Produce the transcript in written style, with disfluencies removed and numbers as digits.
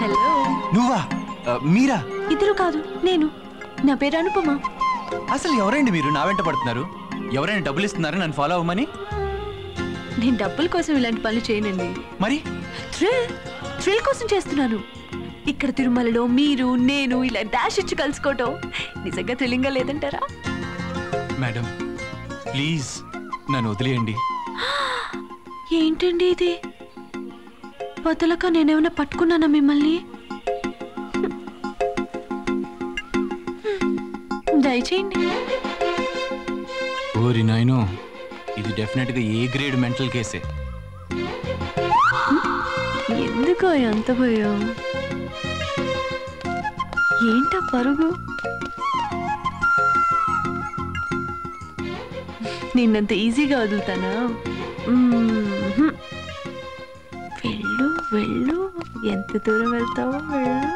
Hello, నువ్వా? మీరా? ఇద్దరు కాదు, నేను. నా పేరు అనుపమ. అసలు ఎవరండి మీరు? నా వెంట పడుతున్నారు? ఎవరైనా డబ్బులు ఇస్తున్నారా నన్ను ఫాలో అవ్వమని? నేను డబ్బుల కోసం ఇలాంటి పనులు చేయనండి. మరి థ్రిల్ కోసం చేస్తున్నాను. ఇక్కడ తిరుమలలో మీరు నేను ఇలా డాష్ ఇచ్చి కలుసుకోవటం నిజంగా థ్రిల్లింగ్గా లేదంటారా? మేడం ప్లీజ్ నన్ను వదిలేయండి. ఏంటండి ఇది? వదలక నేనేమైనా పట్టుకున్నానా మిమ్మల్ని? దయచేయండి. ఓరి నాయనో, ఇది డెఫినెట్గా ఏ గ్రేడ్ మెంటల్ కేసే. ఎందుకో ఎంత భయం? ఏంటా పరుగు? నిన్నంత ఈజీగా వదులుతానా? వెళ్ళు వెళ్ళు, ఎంత దూరం వెళ్తావో వెళ్ళు.